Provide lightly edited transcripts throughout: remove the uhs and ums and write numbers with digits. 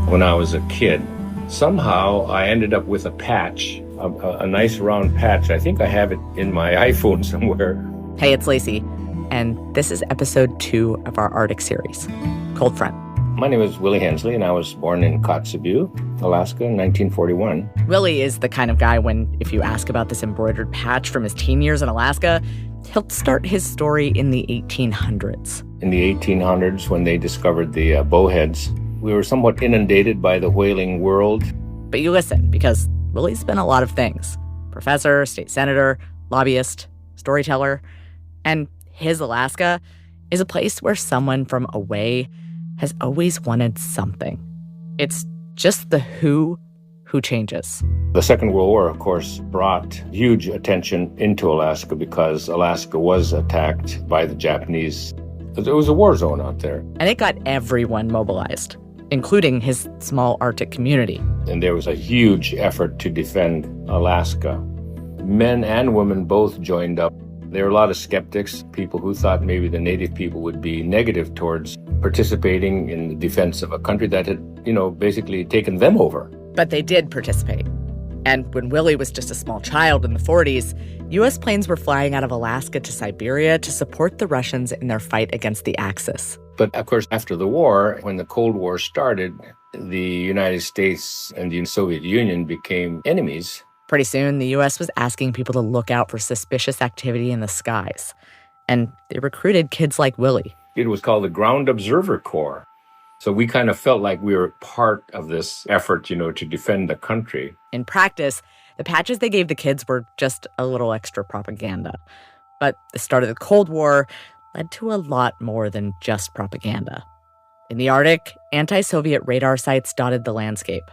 when I was a kid. Somehow I ended up with a patch, a nice round patch. I think I have it in my iPhone somewhere. Hey, it's Lacey, and this is episode 2 of our Arctic series, Cold Front. My name is Willie Hensley, and I was born in Kotzebue, Alaska, in 1941. Willie is the kind of guy if you ask about this embroidered patch from his teen years in Alaska, he'll start his story in the 1800s. In the 1800s, when they discovered the bowheads, we were somewhat inundated by the whaling world. But you listen, because Willie's been a lot of things. Professor, state senator, lobbyist, storyteller. And his Alaska is a place where someone from away has always wanted something. It's just the who changes. The Second World War, of course, brought huge attention into Alaska because Alaska was attacked by the Japanese. It was a war zone out there. And it got everyone mobilized, including his small Arctic community. And there was a huge effort to defend Alaska. Men and women both joined up. There were a lot of skeptics, people who thought maybe the native people would be negative towards participating in the defense of a country that had, basically taken them over. But they did participate. And when Willie was just a small child in the 40s, U.S. planes were flying out of Alaska to Siberia to support the Russians in their fight against the Axis. But of course, after the war, when the Cold War started, the United States and the Soviet Union became enemies. Pretty soon, the U.S. was asking people to look out for suspicious activity in the skies. And they recruited kids like Willie. It was called the Ground Observer Corps. So we kind of felt like we were part of this effort, to defend the country. In practice, the patches they gave the kids were just a little extra propaganda. But the start of the Cold War led to a lot more than just propaganda. In the Arctic, anti-Soviet radar sites dotted the landscape.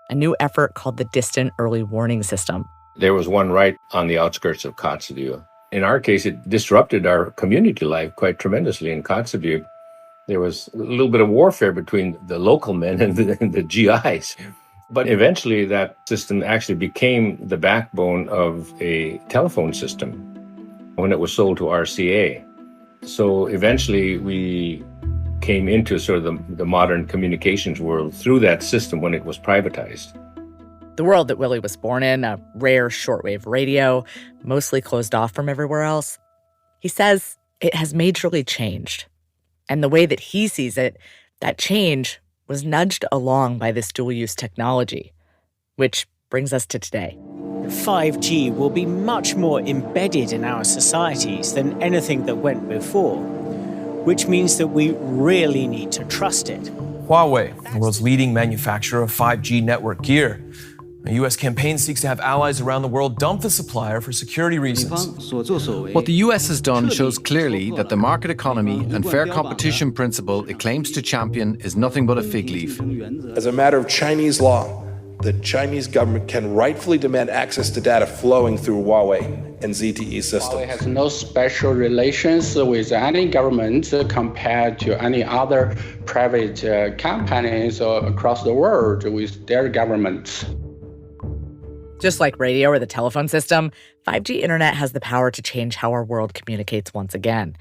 A new effort called the Distant Early Warning System. There was one right on the outskirts of Kotzebue. In our case, it disrupted our community life quite tremendously in Kotzebue. There was a little bit of warfare between the local men and the GIs. But eventually that system actually became the backbone of a telephone system when it was sold to RCA. So eventually we came into sort of the modern communications world through that system when it was privatized. The world that Willie was born in, a rare shortwave radio, mostly closed off from everywhere else, he says it has majorly changed. And the way that he sees it, that change was nudged along by this dual-use technology, which brings us to today. 5G will be much more embedded in our societies than anything that went before, which means that we really need to trust it. Huawei, the world's leading manufacturer of 5G network gear. A U.S. campaign seeks to have allies around the world dump the supplier for security reasons. What the U.S. has done shows clearly that the market economy and fair competition principle it claims to champion is nothing but a fig leaf. As a matter of Chinese law, the Chinese government can rightfully demand access to data flowing through Huawei and ZTE systems. Huawei has no special relations with any government compared to any other private companies across the world with their governments. Just like radio or the telephone system, 5G internet has the power to change how our world communicates once again.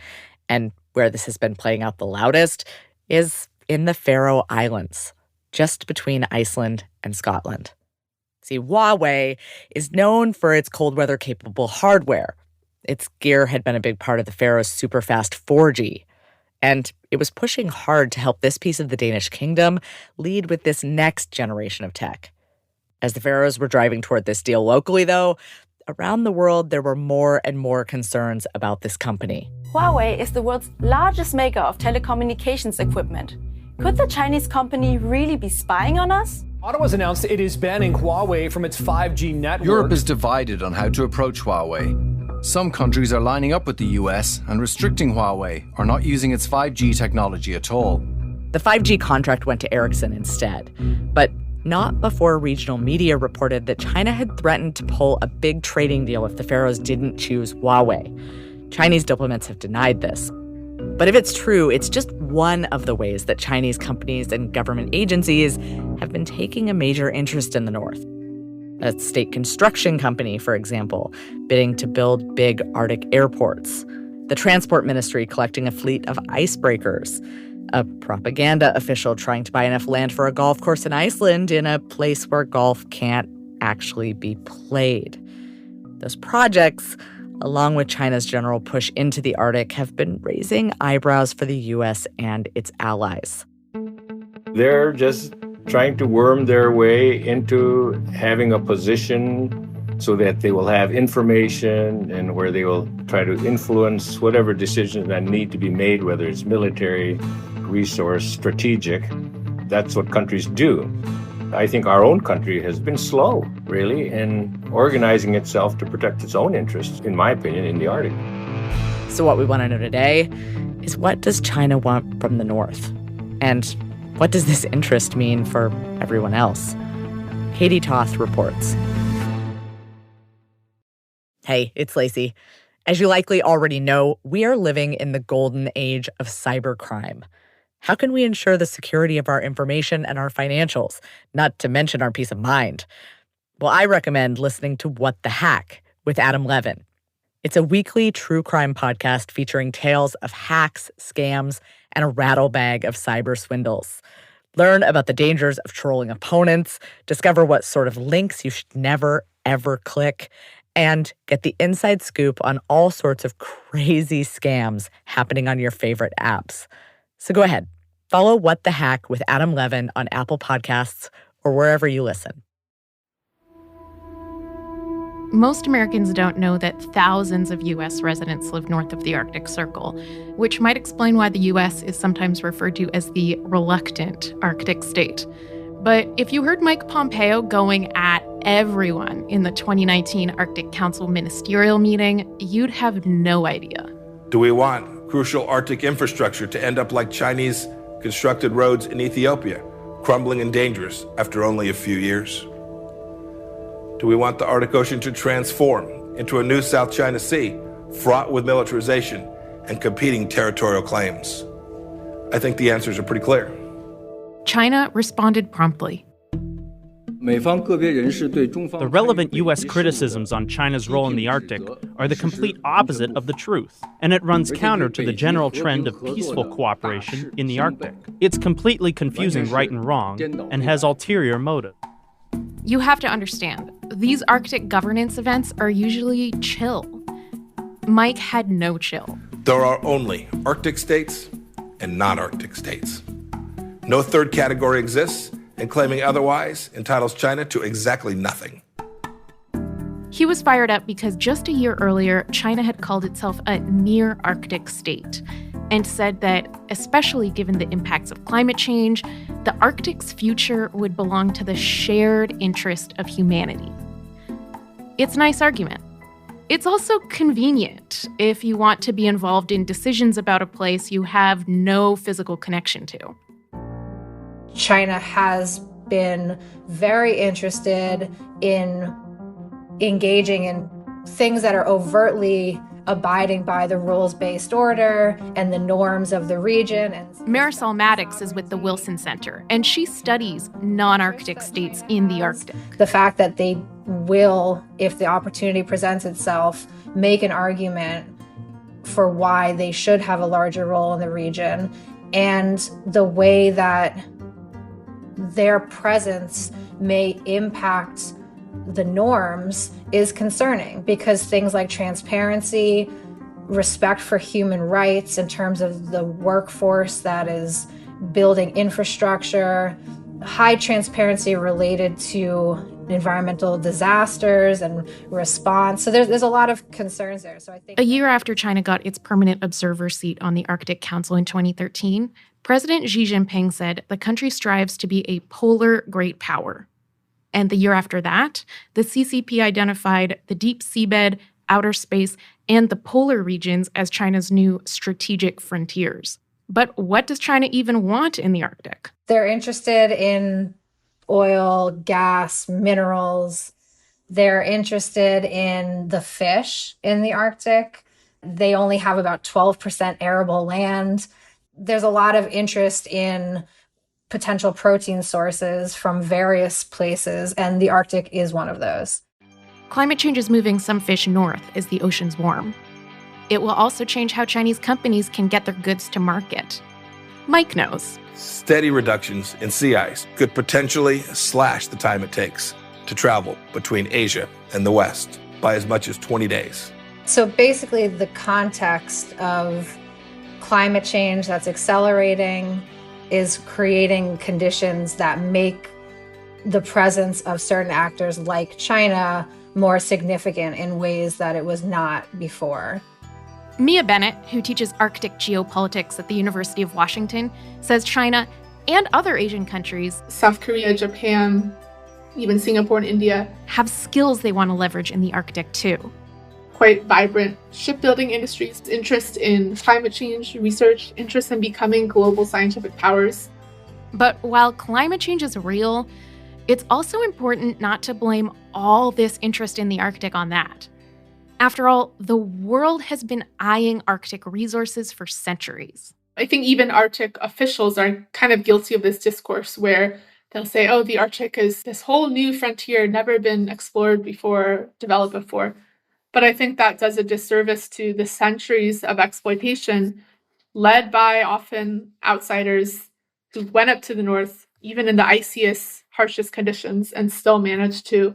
And where this has been playing out the loudest is in the Faroe Islands, just between Iceland and Scotland. See, Huawei is known for its cold weather-capable hardware. Its gear had been a big part of the Faroes' super-fast 4G. And it was pushing hard to help this piece of the Danish kingdom lead with this next generation of tech. As the Faroes were driving toward this deal locally, though, around the world there were more and more concerns about this company. Huawei is the world's largest maker of telecommunications equipment. Could the Chinese company really be spying on us? Ottawa's announced it is banning Huawei from its 5G network. Europe is divided on how to approach Huawei. Some countries are lining up with the US and restricting Huawei or not using its 5G technology at all. The 5G contract went to Ericsson instead, but not before regional media reported that China had threatened to pull a big trading deal if the Faroes didn't choose Huawei. Chinese diplomats have denied this. But if it's true, it's just one of the ways that Chinese companies and government agencies have been taking a major interest in the North. A state construction company, for example, bidding to build big Arctic airports. The transport ministry collecting a fleet of icebreakers. a propaganda official trying to buy enough land for a golf course in Iceland in a place where golf can't actually be played. Those projects, along with China's general push into the Arctic, have been raising eyebrows for the U.S. and its allies. They're just trying to worm their way into having a position so that they will have information and where they will try to influence whatever decisions that need to be made, whether it's military, resource, strategic. That's what countries do. I think our own country has been slow, really, in organizing itself to protect its own interests, in my opinion, in the Arctic. So what we want to know today is, what does China want from the North? And what does this interest mean for everyone else? Katie Toth reports. Hey, it's Lacey. As you likely already know, we are living in the golden age of cybercrime. How can we ensure the security of our information and our financials, not to mention our peace of mind? Well, I recommend listening to What the Hack with Adam Levin. It's a weekly true crime podcast featuring tales of hacks, scams, and a rattle bag of cyber swindles. Learn about the dangers of trolling opponents, discover what sort of links you should never, ever click, and get the inside scoop on all sorts of crazy scams happening on your favorite apps. So go ahead, follow What the Hack with Adam Levin on Apple Podcasts or wherever you listen. Most Americans don't know that thousands of U.S. residents live north of the Arctic Circle, which might explain why the U.S. is sometimes referred to as the reluctant Arctic state. But if you heard Mike Pompeo going at everyone in the 2019 Arctic Council ministerial meeting, you'd have no idea. Do we want crucial Arctic infrastructure to end up like Chinese constructed roads in Ethiopia, crumbling and dangerous after only a few years? Do we want the Arctic Ocean to transform into a new South China Sea, fraught with militarization and competing territorial claims? I think the answers are pretty clear. China responded promptly. The relevant U.S. criticisms on China's role in the Arctic are the complete opposite of the truth, and it runs counter to the general trend of peaceful cooperation in the Arctic. It's completely confusing right and wrong and has ulterior motive. You have to understand, these Arctic governance events are usually chill. Mike had no chill. There are only Arctic states and non-Arctic states. No third category exists, and claiming otherwise entitles China to exactly nothing. He was fired up because just a year earlier, China had called itself a near-Arctic state and said that, especially given the impacts of climate change, the Arctic's future would belong to the shared interest of humanity. It's a nice argument. It's also convenient if you want to be involved in decisions about a place you have no physical connection to. China has been very interested in engaging in things that are overtly abiding by the rules-based order and the norms of the region. Marisol Maddox is with the Wilson Center, and she studies non-Arctic states in the Arctic. The fact that they will, if the opportunity presents itself, make an argument for why they should have a larger role in the region, and the way that their presence may impact the norms is concerning, because things like transparency, respect for human rights in terms of the workforce that is building infrastructure, high transparency related to environmental disasters and response. So there's a lot of concerns there. So I think a year after China got its permanent observer seat on the Arctic Council in 2013, President Xi Jinping said the country strives to be a polar great power. And the year after that, the CCP identified the deep seabed, outer space, and the polar regions as China's new strategic frontiers. But what does China even want in the Arctic? They're interested in oil, gas, minerals. They're interested in the fish in the Arctic. They only have about 12% arable land. There's a lot of interest in potential protein sources from various places, and the Arctic is one of those. Climate change is moving some fish north as the oceans warm. It will also change how Chinese companies can get their goods to market. Mike knows. Steady reductions in sea ice could potentially slash the time it takes to travel between Asia and the West by as much as 20 days. So basically, the context of climate change that's accelerating is creating conditions that make the presence of certain actors like China more significant in ways that it was not before. Mia Bennett, who teaches Arctic geopolitics at the University of Washington, says China and other Asian countries, South Korea, Japan, even Singapore and India, have skills they want to leverage in the Arctic too. Quite vibrant shipbuilding industries, interest in climate change research, interest in becoming global scientific powers. But while climate change is real, it's also important not to blame all this interest in the Arctic on that. After all, the world has been eyeing Arctic resources for centuries. I think even Arctic officials are kind of guilty of this discourse where they'll say, oh, the Arctic is this whole new frontier, never been explored before, developed before. But I think that does a disservice to the centuries of exploitation led by often outsiders who went up to the north, even in the iciest, harshest conditions, and still managed to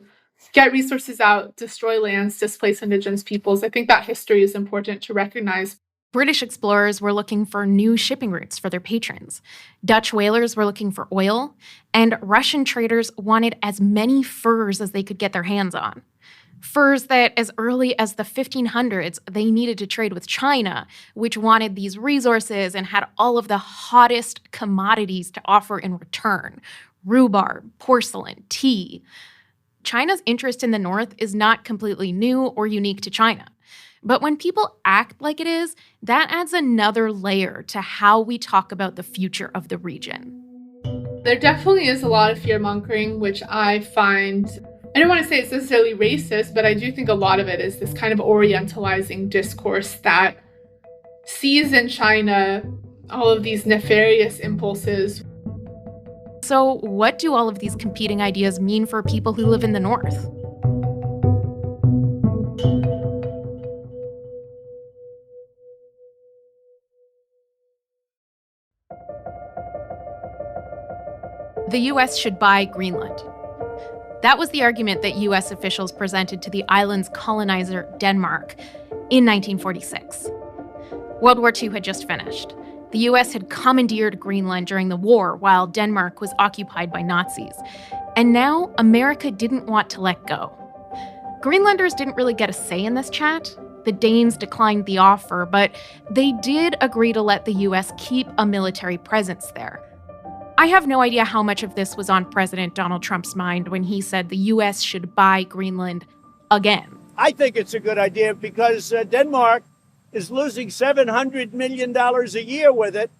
get resources out, destroy lands, displace indigenous peoples. I think that history is important to recognize. British explorers were looking for new shipping routes for their patrons. Dutch whalers were looking for oil, and Russian traders wanted as many furs as they could get their hands on. Furs that, as early as the 1500s, they needed to trade with China, which wanted these resources and had all of the hottest commodities to offer in return: rhubarb, porcelain, tea. China's interest in the North is not completely new or unique to China. But when people act like it is, that adds another layer to how we talk about the future of the region. There definitely is a lot of fear-mongering, which I find, I don't want to say it's necessarily racist, but I do think a lot of it is this kind of orientalizing discourse that sees in China all of these nefarious impulses. So what do all of these competing ideas mean for people who live in the North? The U.S. should buy Greenland. That was the argument that U.S. officials presented to the island's colonizer, Denmark, in 1946. World War II had just finished. The U.S. had commandeered Greenland during the war while Denmark was occupied by Nazis. And now America didn't want to let go. Greenlanders didn't really get a say in this chat. The Danes declined the offer, but they did agree to let the U.S. keep a military presence there. I have no idea how much of this was on President Donald Trump's mind when he said the U.S. should buy Greenland again. I think it's a good idea because Denmark is losing $700 million a year with it.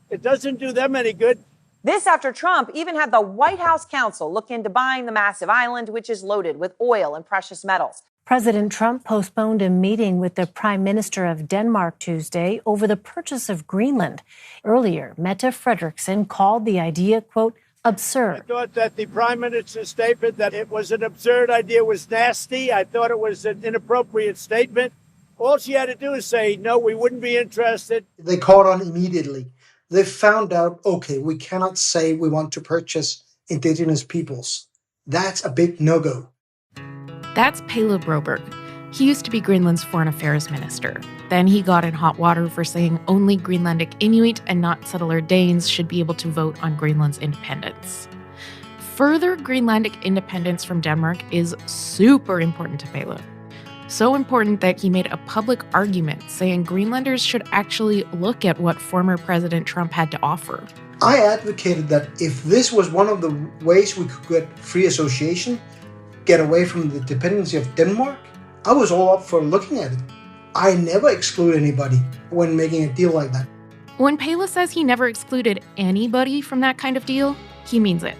It doesn't do them any good. This after Trump even had the White House counsel look into buying the massive island, which is loaded with oil and precious metals. President Trump postponed a meeting with the Prime Minister of Denmark Tuesday over the purchase of Greenland. Earlier, Mette Frederiksen called the idea, quote, absurd. I thought that the Prime Minister's statement that it was an absurd idea was nasty. I thought it was an inappropriate statement. All she had to do is say, no, we wouldn't be interested. They caught on immediately. They found out, okay, we cannot say we want to purchase indigenous peoples. That's a big no-go. That's Pele Broberg. He used to be Greenland's foreign affairs minister. Then he got in hot water for saying only Greenlandic Inuit and not settler Danes should be able to vote on Greenland's independence. Further Greenlandic independence from Denmark is super important to Pele. So important that he made a public argument saying Greenlanders should actually look at what former President Trump had to offer. I advocated that if this was one of the ways we could get free association, get away from the dependency of Denmark, I was all up for looking at it. I never exclude anybody when making a deal like that. When Pele says he never excluded anybody from that kind of deal, he means it.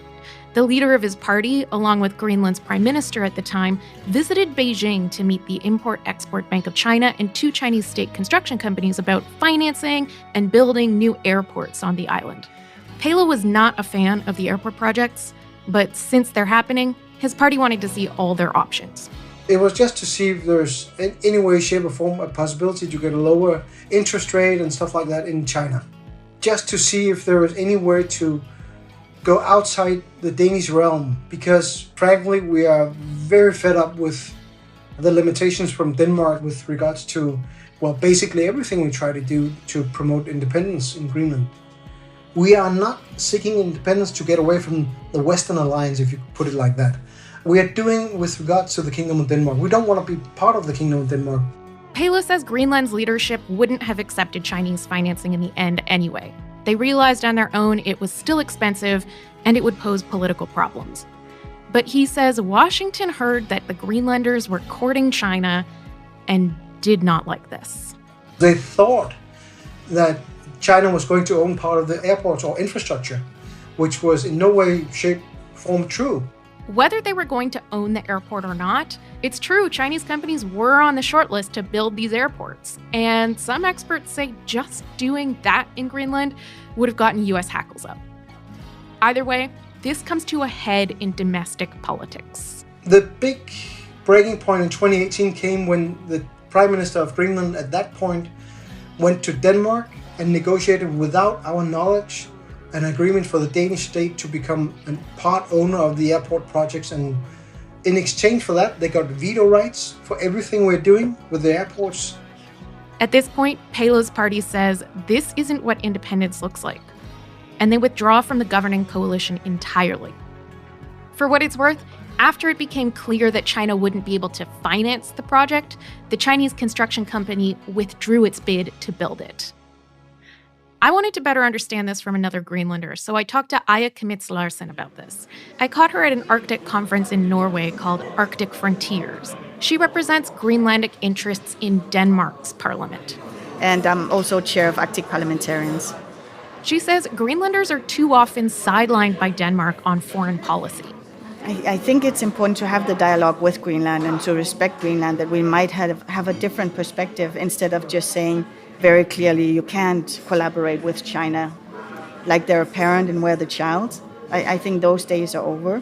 The leader of his party, along with Greenland's prime minister at the time, visited Beijing to meet the Import-Export Bank of China and two Chinese state construction companies about financing and building new airports on the island. Pele was not a fan of the airport projects, but since they're happening, his party wanted to see all their options. It was just to see if there's in any way, shape, or form a possibility to get a lower interest rate and stuff like that in China. just to see if there was anywhere to go outside the Danish realm, because frankly, we are very fed up with the limitations from Denmark with regards to, well, basically everything we try to do to promote independence in Greenland. We are not seeking independence to get away from the Western Alliance, if you put it like that. We are doing with regards to the Kingdom of Denmark. We don't want to be part of the Kingdom of Denmark. Pele says Greenland's leadership wouldn't have accepted Chinese financing in the end anyway. They realized on their own it was still expensive and it would pose political problems. But he says Washington heard that the Greenlanders were courting China and did not like this. They thought that China was going to own part of the airports or infrastructure, which was in no way, shape, form true. Whether they were going to own the airport or not, it's true Chinese companies were on the short list to build these airports. And some experts say just doing that in Greenland would have gotten US hackles up. Either way, this comes to a head in domestic politics. The big breaking point in 2018 came when the Prime Minister of Greenland at that point went to Denmark and negotiated without our knowledge an agreement for the Danish state to become a part owner of the airport projects. And in exchange for that, they got veto rights for everything we're doing with the airports. At this point, Pele's party says this isn't what independence looks like, and they withdraw from the governing coalition entirely. For what it's worth, after it became clear that China wouldn't be able to finance the project, the Chinese construction company withdrew its bid to build it. I wanted to better understand this from another Greenlander, so I talked to Aaja Larsen about this. I caught her at an Arctic conference in Norway called Arctic Frontiers. She represents Greenlandic interests in Denmark's parliament. And I'm also chair of Arctic Parliamentarians. She says Greenlanders are too often sidelined by Denmark on foreign policy. I think it's important to have the dialogue with Greenland and to respect Greenland, that we might have a different perspective instead of just saying very clearly you can't collaborate with China like they're a parent and we're the child. I think those days are over.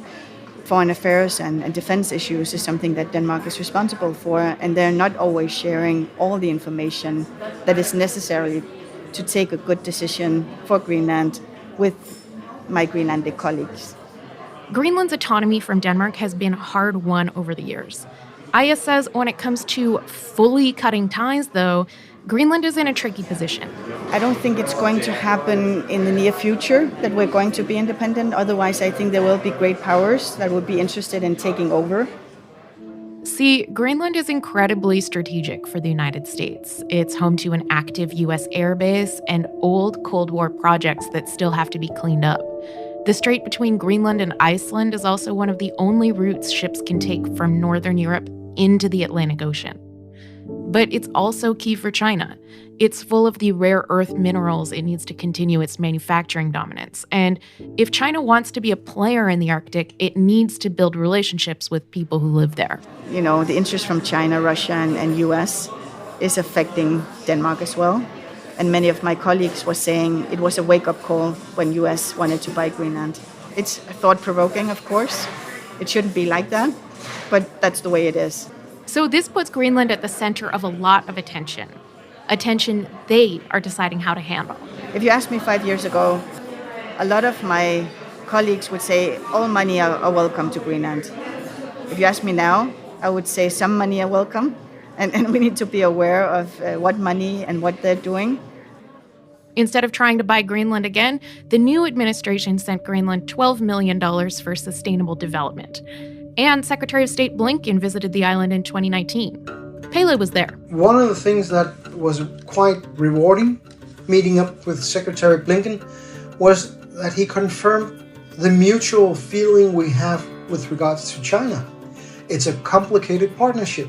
Foreign affairs and defense issues is something that Denmark is responsible for, and they're not always sharing all the information that is necessary to take a good decision for Greenland with my Greenlandic colleagues. Greenland's autonomy from Denmark has been hard-won over the years. Aaja says when it comes to fully cutting ties, though, Greenland is in a tricky position. I don't think it's going to happen in the near future that we're going to be independent. Otherwise, I think there will be great powers that would be interested in taking over. See, Greenland is incredibly strategic for the United States. It's home to an active U.S. airbase and old Cold War projects that still have to be cleaned up. The strait between Greenland and Iceland is also one of the only routes ships can take from Northern Europe into the Atlantic Ocean. But it's also key for China. It's full of the rare earth minerals it needs to continue its manufacturing dominance. And if China wants to be a player in the Arctic, it needs to build relationships with people who live there. You know, the interest from China, Russia, and US is affecting Denmark as well. And many of my colleagues were saying it was a wake-up call when US wanted to buy Greenland. It's thought-provoking, of course. It shouldn't be like that, but that's the way it is. So this puts Greenland at the center of a lot of attention they are deciding how to handle. If you asked me 5 years ago, a lot of my colleagues would say all money are welcome to Greenland. If you ask me now, I would say some money are welcome, and we need to be aware of what money and what they're doing. Instead of trying to buy Greenland again, the new administration sent Greenland $12 million for sustainable development. And Secretary of State Blinken visited the island in 2019. Pele was there. One of the things that was quite rewarding, meeting up with Secretary Blinken, was that he confirmed the mutual feeling we have with regards to China. It's a complicated partnership.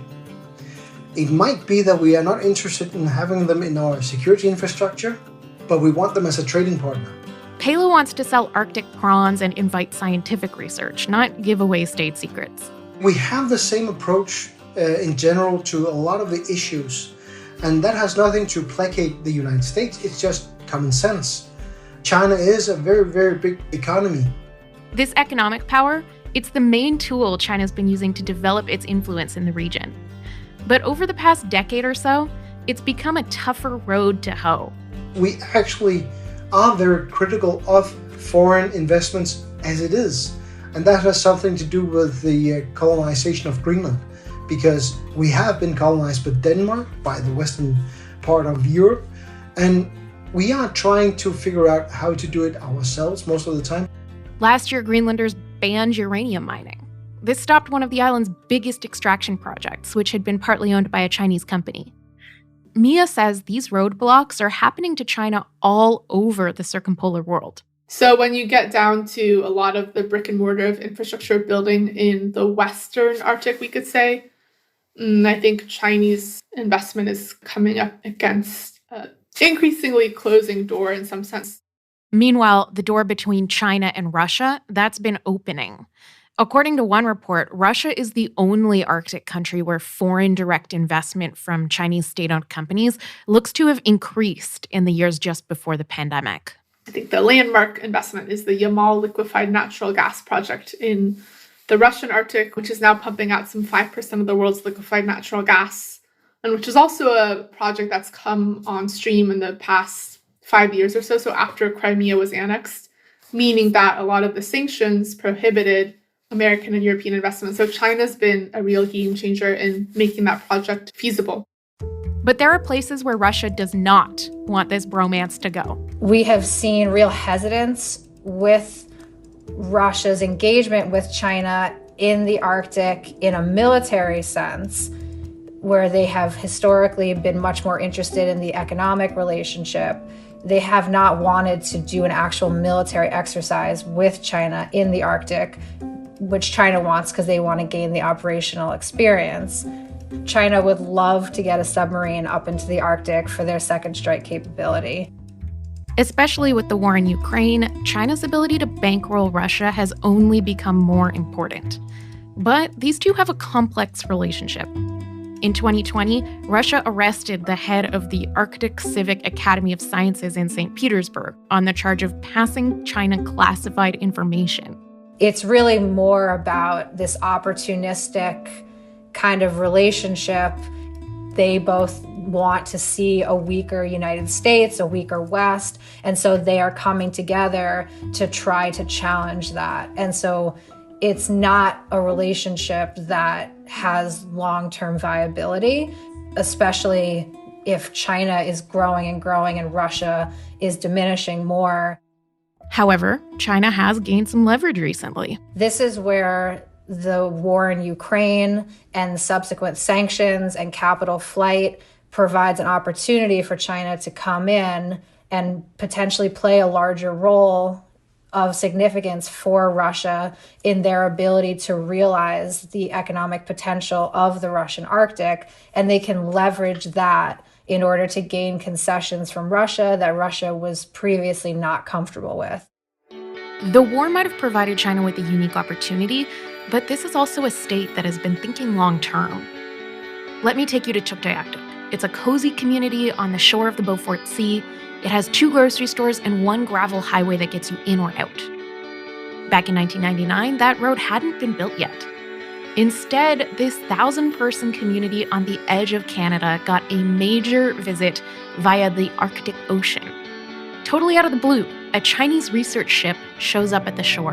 It might be that we are not interested in having them in our security infrastructure, but we want them as a trading partner. Pele wants to sell Arctic prawns and invite scientific research, not give away state secrets. We have the same approach in general to a lot of the issues, and that has nothing to placate the United States. It's just common sense. China is a very, very big economy. This economic power, it's the main tool China's been using to develop its influence in the region. But over the past decade or so, it's become a tougher road to hoe. We actually are very critical of foreign investments as it is. And that has something to do with the colonization of Greenland, because we have been colonized by Denmark, by the western part of Europe, and we are trying to figure out how to do it ourselves most of the time. Last year, Greenlanders banned uranium mining. This stopped one of the island's biggest extraction projects, which had been partly owned by a Chinese company. Mia says these roadblocks are happening to China all over the circumpolar world. So when you get down to a lot of the brick and mortar of infrastructure building in the Western Arctic, we could say, I think Chinese investment is coming up against an increasingly closing door in some sense. Meanwhile, the door between China and Russia, that's been opening. According to one report, Russia is the only Arctic country where foreign direct investment from Chinese state-owned companies looks to have increased in the years just before the pandemic. I think the landmark investment is the Yamal liquefied natural gas project in the Russian Arctic, which is now pumping out some 5% of the world's liquefied natural gas, and which is also a project that's come on stream in the past 5 years or so, so after Crimea was annexed, meaning that a lot of the sanctions prohibited American and European investment. So China's been a real game changer in making that project feasible. But there are places where Russia does not want this bromance to go. We have seen real hesitance with Russia's engagement with China in the Arctic in a military sense, where they have historically been much more interested in the economic relationship. They have not wanted to do an actual military exercise with China in the Arctic, which China wants because they want to gain the operational experience. China would love to get a submarine up into the Arctic for their second strike capability. Especially with the war in Ukraine, China's ability to bankroll Russia has only become more important. But these two have a complex relationship. In 2020, Russia arrested the head of the Arctic Civic Academy of Sciences in St. Petersburg on the charge of passing China classified information. It's really more about this opportunistic kind of relationship. They both want to see a weaker United States, a weaker West, and so they are coming together to try to challenge that. And so it's not a relationship that has long-term viability, especially if China is growing and growing and Russia is diminishing more. However, China has gained some leverage recently. This is where the war in Ukraine and subsequent sanctions and capital flight provides an opportunity for China to come in and potentially play a larger role of significance for Russia in their ability to realize the economic potential of the Russian Arctic. And they can leverage that in order to gain concessions from Russia that Russia was previously not comfortable with. The war might have provided China with a unique opportunity, but this is also a state that has been thinking long term. Let me take you to Chukchayaktuk. It's a cozy community on the shore of the Beaufort Sea. It has 2 grocery stores and 1 gravel highway that gets you in or out. Back in 1999, that road hadn't been built yet. Instead, this 1,000-person community on the edge of Canada got a major visit via the Arctic Ocean. Totally out of the blue, a Chinese research ship shows up at the shore.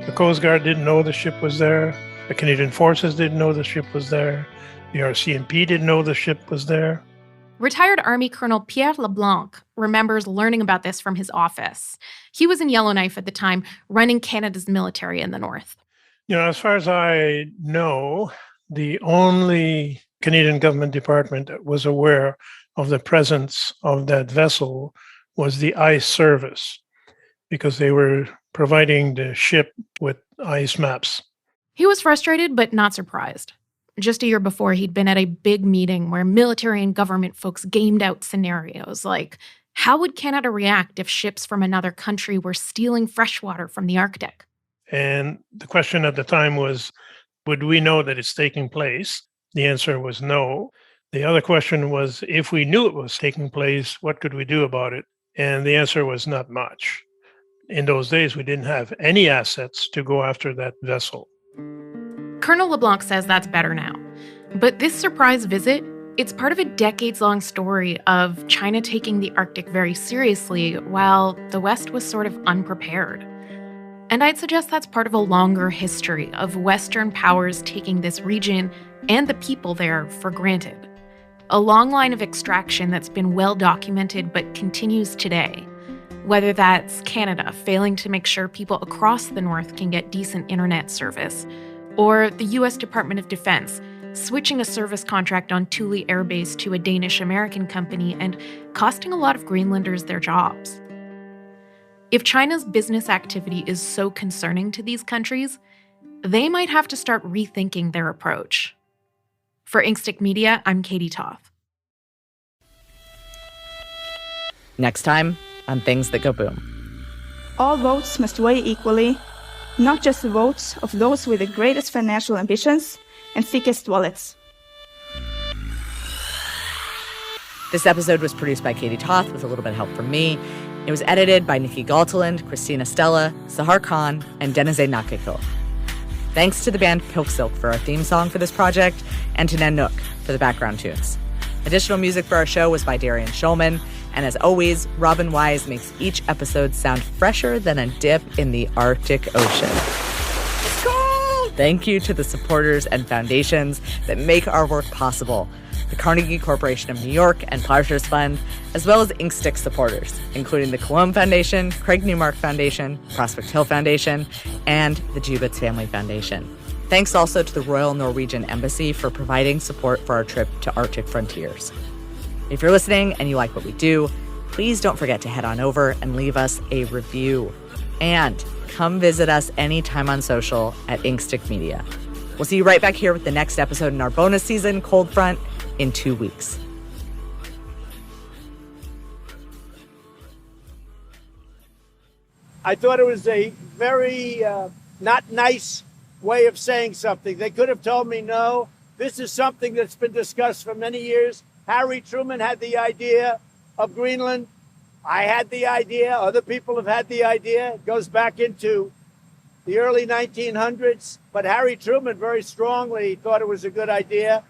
The Coast Guard didn't know the ship was there. The Canadian Forces didn't know the ship was there. The RCMP didn't know the ship was there. Retired Army Colonel Pierre LeBlanc remembers learning about this from his office. He was in Yellowknife at the time, running Canada's military in the north. As far as I know, the only Canadian government department that was aware of the presence of that vessel was the ice service, because they were providing the ship with ice maps. He was frustrated, but not surprised. Just a year before, he'd been at a big meeting where military and government folks gamed out scenarios like, how would Canada react if ships from another country were stealing freshwater from the Arctic? And the question at the time was, would we know that it's taking place? The answer was no. The other question was, if we knew it was taking place, what could we do about it? And the answer was not much. In those days, we didn't have any assets to go after that vessel. Colonel LeBlanc says that's better now. But this surprise visit, It's part of a decades-long story of China taking the Arctic very seriously while the West was sort of unprepared. And I'd suggest that's part of a longer history of Western powers taking this region and the people there for granted. A long line of extraction that's been well documented but continues today. Whether that's Canada failing to make sure people across the North can get decent internet service, or the US Department of Defense switching a service contract on Thule Air Base to a Danish-American company and costing a lot of Greenlanders their jobs. If China's business activity is so concerning to these countries, they might have to start rethinking their approach. For Inkstick Media, I'm Katie Toth. Next time on Things That Go Boom. All votes must weigh equally, not just the votes of those with the greatest financial ambitions and thickest wallets. This episode was produced by Katie Toth with a little bit of help from me. It was edited by Nikki Galteland, Christina Stella, Sahar Khan, and Denize Nakiko. Thanks to the band Pilksilk for our theme song for this project, and to Nanook for the background tunes. Additional music for our show was by Darian Schulman, and as always, Robin Wise makes each episode sound fresher than a dip in the Arctic Ocean. Thank you to the supporters and foundations that make our work possible. The Carnegie Corporation of New York and Parters Fund, as well as Inkstick supporters, including the Cologne Foundation, Craig Newmark Foundation, Prospect Hill Foundation, and the Jubitz Family Foundation. Thanks also to the Royal Norwegian Embassy for providing support for our trip to Arctic frontiers. If you're listening and you like what we do, please don't forget to head on over and leave us a review. And come visit us anytime on social at Inkstick Media. We'll see you right back here with the next episode in our bonus season, Cold Front, in 2 weeks. I thought it was a very not nice way of saying something. They could have told me, no, this is something that's been discussed for many years. Harry Truman had the idea of Greenland. I had the idea. Other people have had the idea. It goes back into the early 1900s. But Harry Truman very strongly thought it was a good idea.